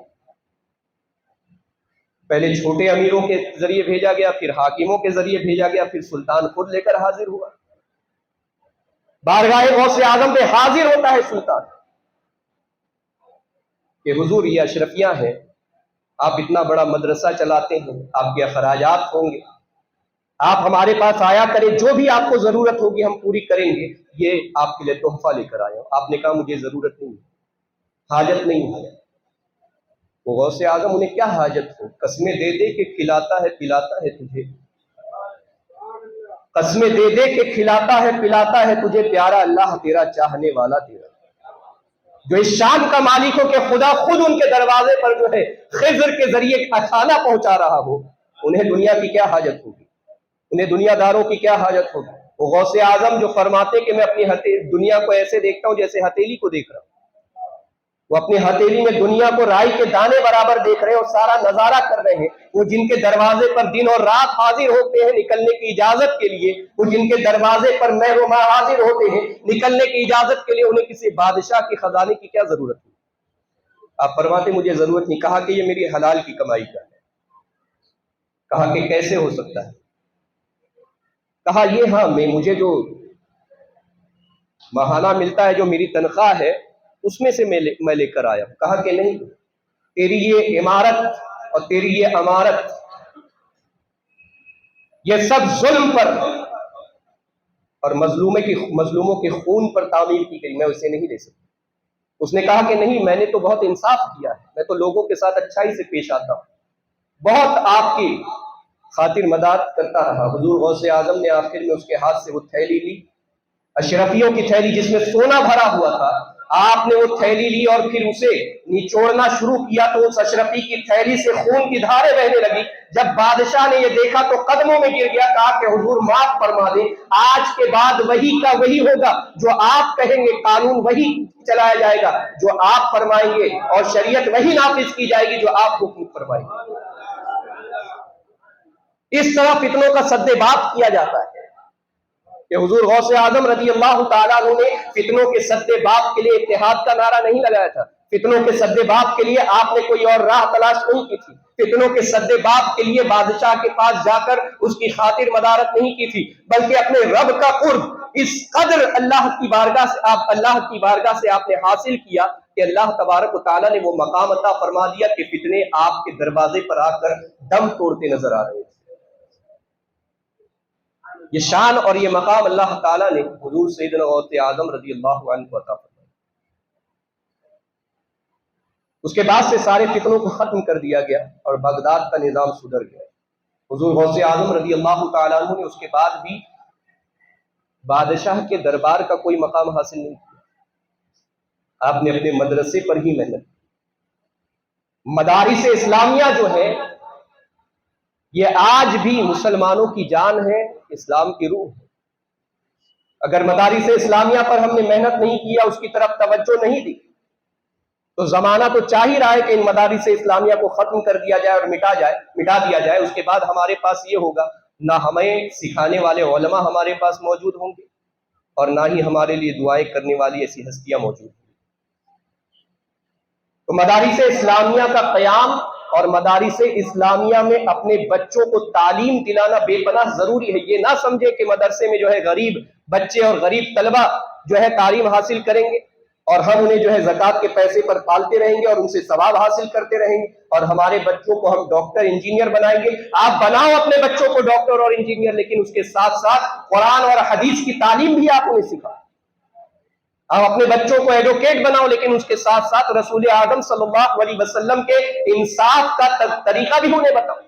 پہلے چھوٹے امیروں کے ذریعے بھیجا گیا، پھر حاکموں کے ذریعے بھیجا گیا، پھر سلطان خود لے کر حاضر ہوا۔ بارگاہ غوث اعظم پہ حاضر ہوتا ہے سلطان کہ حضور یہ اشرفیاں ہیں، آپ اتنا بڑا مدرسہ چلاتے ہیں، آپ کے اخراجات ہوں گے، آپ ہمارے پاس آیا کریں، جو بھی آپ کو ضرورت ہوگی ہم پوری کریں گے، یہ آپ کے لیے تحفہ لے کر آیا ہوں۔ آپ نے کہا مجھے ضرورت نہیں، حاجت نہیں ہے۔ وہ غوث اعظم انہیں کیا حاجت ہو، قسمیں دے دے کہ کھلاتا ہے پلاتا ہے تجھے، قسمیں دے دے کہ کھلاتا ہے پلاتا ہے تجھے، پیارا اللہ تیرا چاہنے والا تیرا، جو اس شان کا مالک ہو کہ خدا خود ان کے دروازے پر جو ہے خضر کے ذریعے کھانا پہنچا رہا ہو، انہیں دنیا کی کیا حاجت ہوگی، انہیں دنیا داروں کی کیا حاجت ہوگی۔ وہ غوث اعظم جو فرماتے کہ میں اپنی دنیا کو ایسے دیکھتا ہوں جیسے ہتھیلی کو دیکھ رہا ہوں، وہ اپنی ہتھیلی میں دنیا کو رائی کے دانے برابر دیکھ رہے ہیں اور سارا نظارہ کر رہے ہیں۔ وہ جن کے دروازے پر دن اور رات حاضر ہوتے ہیں نکلنے کی اجازت کے لیے، وہ جن کے دروازے پر مہر و ماہ حاضر ہوتے ہیں نکلنے کی اجازت کے لیے، انہیں کسی بادشاہ کے خزانے کی کیا ضرورت ہے؟ آپ فرماتے مجھے ضرورت نہیں۔ کہا کہ یہ میری حلال کی کمائی کا ہے۔ کہا کہ کیسے ہو سکتا ہے؟ کہا یہ ہاں مجھے جو ماہانہ ملتا ہے، جو میری تنخواہ ہے، اس میں سے میں لے کر آیا ہوں۔ کہا کہ نہیں، تیری یہ عمارت اور تیری یہ امارت، یہ سب ظلم پر اور مظلوموں کے خون پر تعمیر کی گئی، میں اسے نہیں لے سکتا۔ اس نے کہا کہ نہیں، میں نے تو بہت انصاف کیا ہے، میں تو لوگوں کے ساتھ اچھائی سے پیش آتا ہوں، بہت آپ کی خاطر مداد کرتا رہا۔ حضور غوث اعظم نے آخر میں اس کے ہاتھ سے وہ تھیلی لی، اشرفیوں کی تھیلی جس میں سونا بھرا ہوا تھا، آپ نے وہ تھیلی لی اور پھر اسے نچوڑنا شروع کیا تو اس اشرفی کی تھیلی سے خون کی دھاریں بہنے لگی۔ جب بادشاہ نے یہ دیکھا تو قدموں میں گر گیا، کہا کہ حضور معاف فرما دیں، آج کے بعد وہی کا وہی ہوگا، جو آپ کہیں گے قانون وہی چلایا جائے گا جو آپ فرمائیں گے، اور شریعت وہی نافذ کی جائے گی جو آپ حکم فرمائیں گے۔ اس طرح فتنوں کا سد باب کیا جاتا ہے کہ حضور غوث اعظم رضی اللہ تعالیٰ عنہ نے فتنوں کے سد باب کے لیے اتحاد کا نعرہ نہیں لگایا تھا، فتنوں کے سد باب کے لیے آپ نے کوئی اور راہ تلاش نہیں کی تھی، فتنوں کے سد باب کے لیے بادشاہ کے پاس جا کر اس کی خاطر مدارت نہیں کی تھی، بلکہ اپنے رب کا قرب اس قدر اللہ کی بارگاہ سے آپ نے حاصل کیا کہ اللہ تبارک و تعالیٰ نے وہ مقام عطا فرما دیا کہ فتنے آپ کے دروازے پر آ کر دم توڑتے نظر آ رہے تھے۔ یہ شان اور یہ مقام اللہ تعالیٰ نے حضور سیدنا غوث اعظم رضی اللہ عنہ کو عطا فرمایا۔ اس کے بعد سے سارے فتنوں کو ختم کر دیا گیا اور بغداد کا نظام سدھر گیا۔ حضور غوث اعظم رضی اللہ تعالیٰ عنہ نے اس کے بعد بھی بادشاہ کے دربار کا کوئی مقام حاصل نہیں کیا، آپ نے اپنے مدرسے پر ہی محنت کی۔ مدارس اسلامیہ جو ہے یہ آج بھی مسلمانوں کی جان ہے، اسلام کی روح ہے۔ اگر مدارس اسلامیہ پر ہم نے محنت نہیں کیا، اس کی طرف توجہ نہیں دی، تو زمانہ تو چاہ ہی رہا ہے کہ ان مدارس اسلامیہ کو ختم کر دیا جائے اور مٹا دیا جائے۔ اس کے بعد ہمارے پاس یہ ہوگا، نہ ہمیں سکھانے والے علماء ہمارے پاس موجود ہوں گے اور نہ ہی ہمارے لیے دعائیں کرنے والی ایسی ہستیاں موجود ہوں گی۔ تو مدارس اسلامیہ کا قیام اور مدارس اسلامیہ میں اپنے بچوں کو تعلیم دلانا بے پناہ ضروری ہے۔ یہ نہ سمجھے کہ مدرسے میں جو ہے غریب بچے اور غریب طلبہ جو ہے تعلیم حاصل کریں گے اور ہم انہیں جو ہے زکوٰۃ کے پیسے پر پالتے رہیں گے اور ان سے ثواب حاصل کرتے رہیں گے اور ہمارے بچوں کو ہم ڈاکٹر انجینئر بنائیں گے۔ آپ بناؤ اپنے بچوں کو ڈاکٹر اور انجینئر، لیکن اس کے ساتھ ساتھ قرآن اور حدیث کی تعلیم بھی آپ انہیں سکھاؤ۔ آپ اپنے بچوں کو ایڈوکیٹ بناؤ، لیکن اس کے ساتھ ساتھ رسول اعظم صلی اللہ علیہ وسلم کے انصاف کا طریقہ بھی انہیں بتاؤ،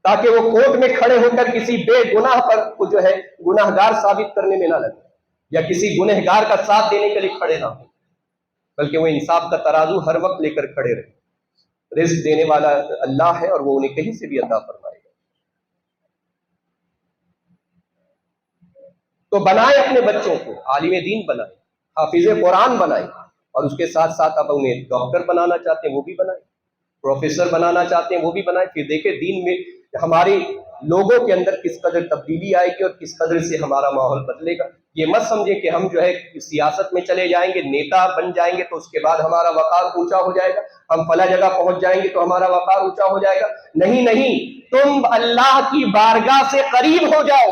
تاکہ وہ کورٹ میں کھڑے ہو کر کسی بے گناہ پر کو جو ہے گناہ گار ثابت کرنے میں نہ لگے یا کسی گنہگار کا ساتھ دینے کے لیے کھڑے نہ ہو، بلکہ وہ انصاف کا ترازو ہر وقت لے کر کھڑے رہے۔ رزق دینے والا اللہ ہے اور وہ انہیں کہیں سے بھی عطا فرمائے گا۔ تو بنائیں اپنے بچوں کو عالم دین بنائیں، حافظ قرآن بنائیں، اور اس کے ساتھ ساتھ آپ انہیں ڈاکٹر بنانا چاہتے ہیں وہ بھی بنائیں، پروفیسر بنانا چاہتے ہیں وہ بھی بنائیں۔ پھر دیکھیں دین میں ہمارے لوگوں کے اندر کس قدر تبدیلی آئے گی اور کس قدر سے ہمارا ماحول بدلے گا۔ یہ مت سمجھے کہ ہم جو ہے سیاست میں چلے جائیں گے، نیتا بن جائیں گے تو اس کے بعد ہمارا وقار اونچا ہو جائے گا، ہم فلاں جگہ پہنچ جائیں گے تو ہمارا وقار اونچا ہو جائے گا۔ نہیں، تم اللہ کی بارگاہ سے قریب ہو جاؤ،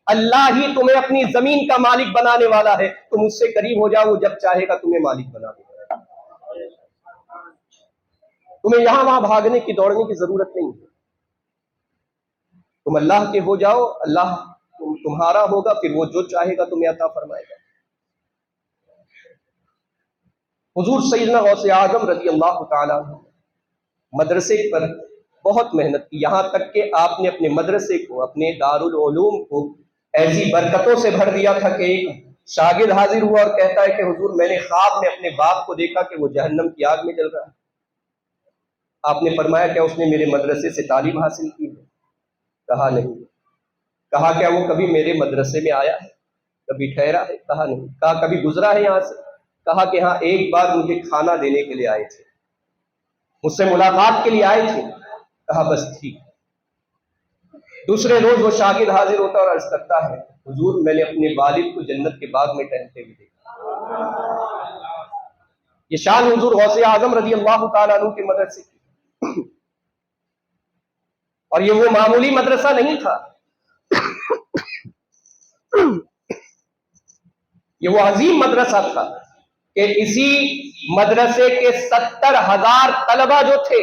اللہ ہی تمہیں اپنی زمین کا مالک بنانے والا ہے، تم اس سے قریب ہو جاؤ، وہ جب چاہے گا تمہیں مالک بنا دے گا۔ تمہیں یہاں وہاں بھاگنے کی دوڑنے کی ضرورت نہیں ہے، تم اللہ کے ہو جاؤ، اللہ تمہارا ہوگا، پھر وہ جو چاہے گا تمہیں عطا فرمائے گا۔ حضور سیدنا غوث اعظم رضی اللہ تعالیٰ عنہ مدرسے پر بہت محنت کی، یہاں تک کہ آپ نے اپنے مدرسے کو، اپنے دارالعلوم کو ایسی برکتوں سے بھر دیا تھا کہ ایک شاگرد حاضر ہوا اور کہتا ہے کہ حضور میں نے خواب میں اپنے باپ کو دیکھا کہ وہ جہنم کی آگ میں جل رہا ہے۔ آپ نے فرمایا کیا اس نے میرے مدرسے سے تعلیم حاصل کی ہے؟ کہا نہیں۔ کہا کیا وہ کبھی میرے مدرسے میں آیا ہے، کبھی ٹھہرا ہے؟ کہا نہیں۔ کہا کبھی گزرا ہے یہاں سے؟ کہا کہ ہاں ایک بار مجھے کھانا دینے کے لیے آئے تھے، مجھ سے ملاقات کے لیے آئے تھے۔ کہا بس ٹھیک۔ دوسرے روز وہ شاگرد حاضر ہوتا اور عرض کرتا ہے حضور میں نے اپنے والد کو جنت کے باغ میں ٹہلتے ہوئے دیکھا۔ یہ شان حضور غوث اعظم رضی اللہ تعالیٰ عنہ کے مدرسے کی، اور یہ وہ معمولی مدرسہ نہیں تھا، یہ وہ عظیم مدرسہ تھا کہ اسی مدرسے کے 70,000 طلبہ جو تھے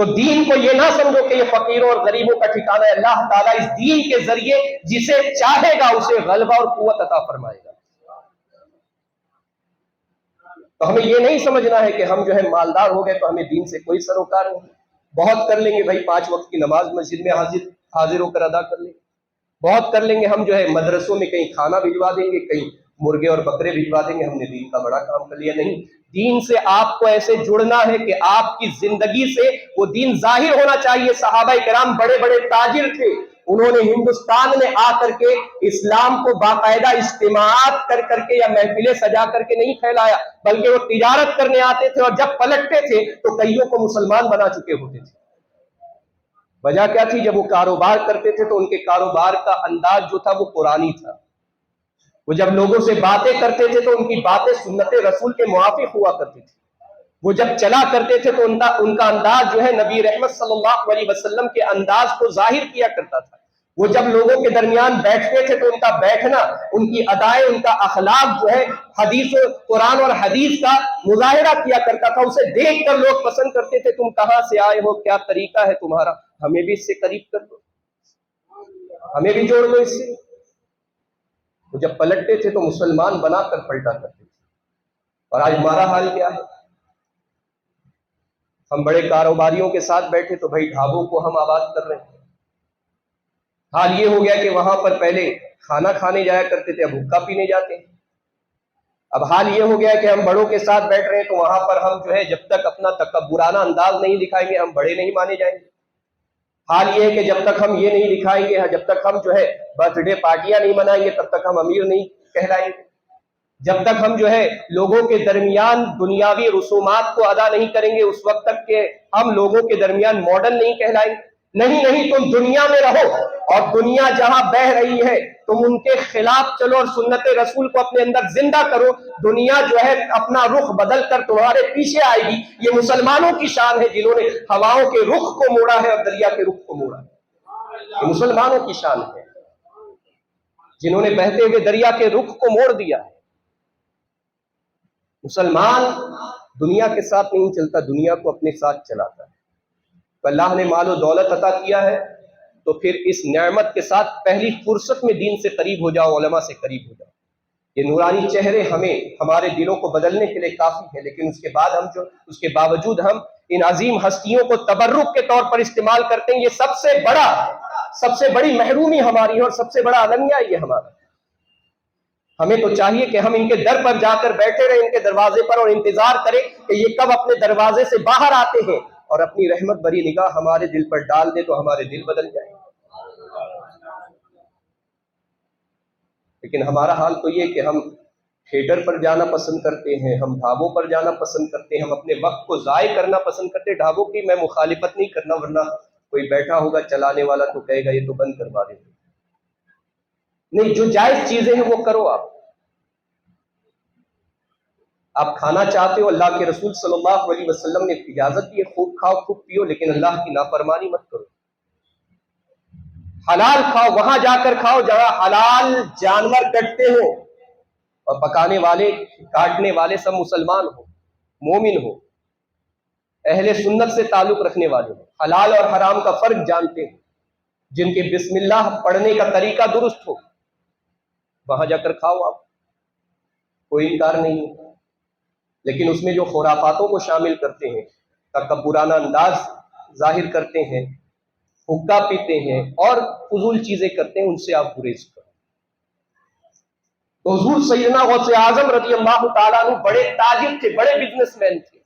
تو دین کو یہ نہ سمجھو کہ یہ فقیروں اور غریبوں کا ٹھکانہ ہے. اللہ تعالیٰ اس دین کے ذریعے جسے چاہے گا اسے غلبہ اور قوت عطا فرمائے گا. تو ہمیں یہ نہیں سمجھنا ہے کہ ہم جو ہے مالدار ہو گئے تو ہمیں دین سے کوئی سروکار نہیں. بہت کر لیں گے بھائی، 5 وقت کی نماز مسجد میں حاضر ہو کر ادا کر لیں گے. بہت کر لیں گے ہم جو ہے مدرسوں میں کہیں کھانا بھجوا دیں گے، کہیں مرغے اور بکرے بھجوا دیں گے، ہم نے دین کا بڑا کام کر لیا. نہیں، دین سے آپ کو ایسے جڑنا ہے کہ آپ کی زندگی سے وہ دین ظاہر ہونا چاہیے. صحابہ کرام بڑے بڑے تاجر تھے، انہوں نے ہندوستان میں آ کر کے اسلام کو باقاعدہ اجتماعات کر کر کے یا محفلیں سجا کر کے نہیں پھیلایا، بلکہ وہ تجارت کرنے آتے تھے اور جب پلٹتے تھے تو کئیوں کو مسلمان بنا چکے ہوتے تھے. وجہ کیا تھی؟ جب وہ کاروبار کرتے تھے تو ان کے کاروبار کا انداز جو تھا وہ قرآنی تھا. وہ جب لوگوں سے باتیں کرتے تھے تو ان کی باتیں سنت رسول کے موافق ہوا کرتی تھی. وہ جب چلا کرتے تھے تو ان کا انداز جو ہے نبی رحمت صلی اللہ علیہ وسلم کے انداز کو ظاہر کیا کرتا تھا. وہ جب لوگوں کے درمیان بیٹھتے تھے تو ان کا بیٹھنا، ان کی ادائیں، ان کا اخلاق جو ہے حدیث قرآن اور حدیث کا مظاہرہ کیا کرتا تھا. اسے دیکھ کر لوگ پسند کرتے تھے، تم کہاں سے آئے ہو، کیا طریقہ ہے تمہارا، ہمیں بھی اس سے قریب کر دو، ہمیں بھی جوڑ لو اس سے. وہ جب پلٹتے تھے تو مسلمان بنا کر پلٹا کرتے تھے. اور آج ہمارا حال کیا ہے؟ ہم بڑے کاروباریوں کے ساتھ بیٹھے تو بھائی ڈھابوں کو ہم آباد کر رہے ہیں. حال یہ ہو گیا کہ وہاں پر پہلے کھانا کھانے جایا کرتے تھے، اب حقہ پینے جاتے ہیں. اب حال یہ ہو گیا کہ ہم بڑوں کے ساتھ بیٹھ رہے ہیں تو وہاں پر ہم جو ہے جب تک اپنا تکبرانہ انداز نہیں دکھائیں گے ہم بڑے نہیں مانے جائیں گے. حال یہ ہے کہ جب تک ہم یہ نہیں دکھائیں گے، جب تک ہم جو ہے برتھ ڈے پارٹیاں نہیں منائیں گے، تب تک ہم امیر نہیں کہلائیں گے. جب تک ہم جو ہے لوگوں کے درمیان دنیاوی رسومات کو ادا نہیں کریں گے، اس وقت تک کہ ہم لوگوں کے درمیان ماڈرن نہیں کہلائیں گے. نہیں، تم دنیا میں رہو اور دنیا جہاں بہ رہی ہے تم ان کے خلاف چلو اور سنت رسول کو اپنے اندر زندہ کرو. دنیا جو ہے اپنا رخ بدل کر تمہارے پیچھے آئے گی. یہ مسلمانوں کی شان ہے جنہوں نے ہواؤں کے رخ کو موڑا ہے اور دریا کے رخ کو موڑا ہے. یہ مسلمانوں کی شان ہے جنہوں نے بہتے ہوئے دریا کے رخ کو موڑ دیا ہے. مسلمان دنیا کے ساتھ نہیں چلتا، دنیا کو اپنے ساتھ چلاتا ہے. تو اللہ نے مال و دولت عطا کیا ہے تو پھر اس نعمت کے ساتھ پہلی فرصت میں دین سے قریب ہو جاؤ، علماء سے قریب ہو جاؤ. یہ نورانی چہرے ہمیں ہمارے دلوں کو بدلنے کے لیے کافی ہے، لیکن اس کے باوجود ہم ان عظیم ہستیوں کو تبرک کے طور پر استعمال کرتے ہیں. یہ سب سے بڑی محرومی ہماری ہے اور سب سے بڑا المیہ یہ ہمارا. ہمیں تو چاہیے کہ ہم ان کے در پر جا کر بیٹھے رہیں، ان کے دروازے پر، اور انتظار کریں کہ یہ کب اپنے دروازے سے باہر آتے ہیں اور اپنی رحمت بری نگاہ ہمارے دل پر ڈال دے تو ہمارے دل بدل جائیں. لیکن ہمارا حال تو یہ کہ ہم تھیٹر پر جانا پسند کرتے ہیں، ہم ڈھابوں پر جانا پسند کرتے ہیں، ہم اپنے وقت کو ضائع کرنا پسند کرتے ہیں. ڈھابوں کی میں مخالفت نہیں کرنا، ورنہ کوئی بیٹھا ہوگا چلانے والا تو کہے گا یہ تو بند کروا دیں. نہیں، جو جائز چیزیں ہیں وہ کرو. آپ کھانا چاہتے ہو، اللہ کے رسول صلی اللہ علیہ وسلم نے اجازت دی ہے، خوب کھاؤ خوب پیو، لیکن اللہ کی نافرمانی مت کرو. حلال کھاؤ، وہاں جا کر کھاؤ جہاں حلال جانور کٹتے ہو اور پکانے والے کاٹنے والے سب مسلمان ہو، مومن ہو، اہل سنت سے تعلق رکھنے والے ہو، حلال اور حرام کا فرق جانتے ہیں، جن کے بسم اللہ پڑھنے کا طریقہ درست ہو. وہاں جا کر کھاؤ، آپ کوئی انکار نہیں. لیکن اس میں جو خرافاتوں کو شامل کرتے ہیں، تکبرانہ انداز ظاہر کرتے ہیں، حقہ پیتے ہیں اور فضول چیزیں کرتے ہیں، ان سے آپ گریز کرو. تو حضور سیدنا غوث اعظم رضی اللہ تعالیٰ عنہ بڑے تاجر تھے، بڑے بزنس مین تھے،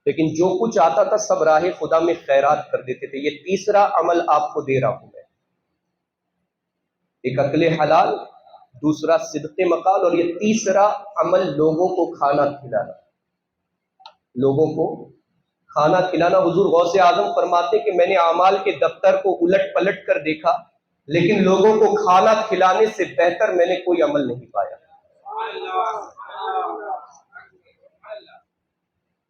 لیکن جو کچھ آتا تھا سب راہ خدا میں خیرات کر دیتے تھے. یہ تیسرا عمل آپ کو دے رہا ہوں میں، ایک اکل حلال، دوسرا صدق مقال، اور یہ تیسرا عمل لوگوں کو کھانا کھلانا. لوگوں کو کھانا کھلانا. حضور غوث اعظم فرماتے کہ میں نے اعمال کے دفتر کو الٹ پلٹ کر دیکھا، لیکن لوگوں کو کھانا کھلانے سے بہتر میں نے کوئی عمل نہیں پایا.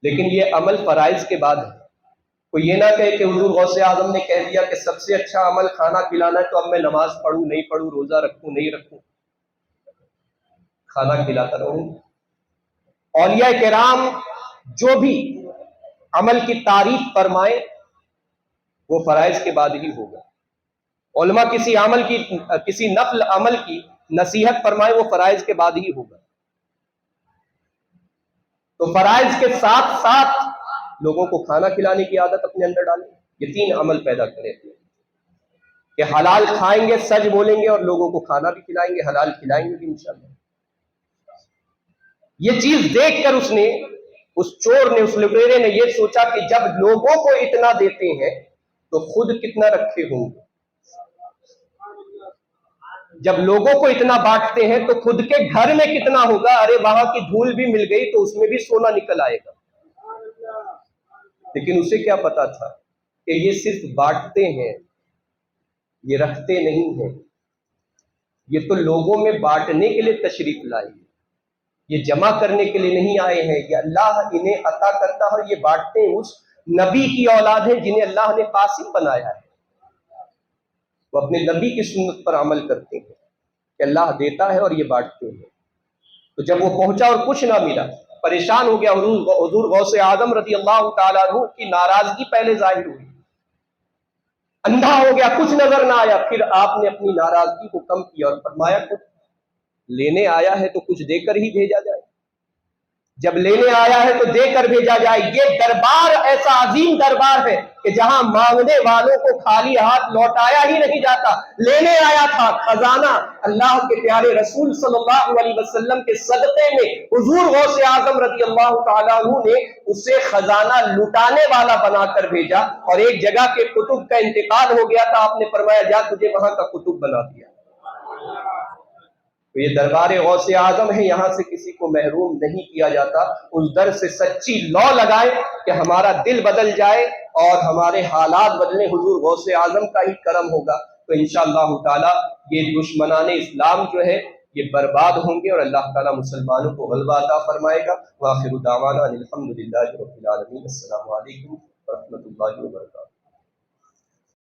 لیکن یہ عمل فرائض کے بعد ہے. کوئی یہ نہ کہے کہ حضور غوث اعظم نے کہہ دیا کہ سب سے اچھا عمل کھانا کھلانا ہے تو اب میں نماز پڑھوں نہیں پڑھوں، روزہ رکھوں نہیں رکھوں، کھانا کھلاتا رہوں. اولیاء کرام جو بھی عمل کی تعریف فرمائیں وہ فرائض کے بعد ہی ہوگا. علماء کسی نفل عمل کی نصیحت فرمائیں وہ فرائض کے بعد ہی ہوگا. تو فرائض کے ساتھ ساتھ لوگوں کو کھانا کھلانے کی عادت اپنے اندر ڈالیں. یہ 3 عمل پیدا کریں کہ حلال کھائیں گے، سچ بولیں گے اور لوگوں کو کھانا بھی کھلائیں گے، حلال کھلائیں گے بھی انشاءاللہ. یہ چیز دیکھ کر اس چور نے، اس لٹیرے نے یہ سوچا کہ جب لوگوں کو اتنا دیتے ہیں تو خود کتنا رکھے ہوں گے. جب لوگوں کو اتنا بانٹتے ہیں تو خود کے گھر میں کتنا ہوگا. ارے وہاں کی دھول بھی مل گئی تو اس میں بھی سونا نکل آئے گا. لیکن اسے کیا پتا تھا کہ یہ صرف بانٹتے ہیں، یہ رکھتے نہیں ہیں. یہ تو لوگوں میں بانٹنے کے لیے تشریف لائے ہیں، یہ جمع کرنے کے لیے نہیں آئے ہیں. یہ اللہ انہیں عطا کرتا ہے، یہ بانٹتے ہیں. اس نبی کی اولاد ہے جنہیں اللہ نے قاسم بنایا ہے. وہ اپنے نبی کی سنت پر عمل کرتے ہیں کہ اللہ دیتا ہے اور یہ بانٹتے ہیں. تو جب وہ پہنچا اور کچھ نہ ملا، پریشان ہو گیا. حضور غوث اعظم رضی اللہ تعالیٰ عنہ کی ناراضگی پہلے ظاہر ہوئی، اندھا ہو گیا، کچھ نظر نہ آیا. پھر آپ نے اپنی ناراضگی کو کم کیا اور فرمایا کچھ لینے آیا ہے تو کچھ دے کر ہی بھیجا جائے. جب لینے آیا ہے تو دے کر بھیجا جائے. یہ دربار ایسا عظیم دربار ہے کہ جہاں مانگنے والوں کو خالی ہاتھ لوٹایا ہی نہیں جاتا. لینے آیا تھا خزانہ اللہ کے پیارے رسول صلی اللہ علیہ وسلم کے صدقے میں. حضور غوث اعظم رضی اللہ تعالیٰ عنہ نے اسے خزانہ لٹانے والا بنا کر بھیجا. اور ایک جگہ کے کتب کا انتقال ہو گیا تھا، آپ نے فرمایا جا تجھے وہاں کا کتب بنا دیا. تو یہ دربار غوث اعظم ہے، یہاں سے کسی کو محروم نہیں کیا جاتا. اس در سے سچی لو لگائے کہ ہمارا دل بدل جائے اور ہمارے حالات بدلیں. حضور غوث اعظم کا ہی کرم ہوگا تو انشاءاللہ تعالی یہ دشمنان اسلام جو ہے یہ برباد ہوں گے اور اللہ تعالی مسلمانوں کو غلبہ عطا فرمائے گا. وآخر دعوانا الحمدللہ رب العالمین. السلام علیکم ورحمۃ اللہ وبرکاتہ.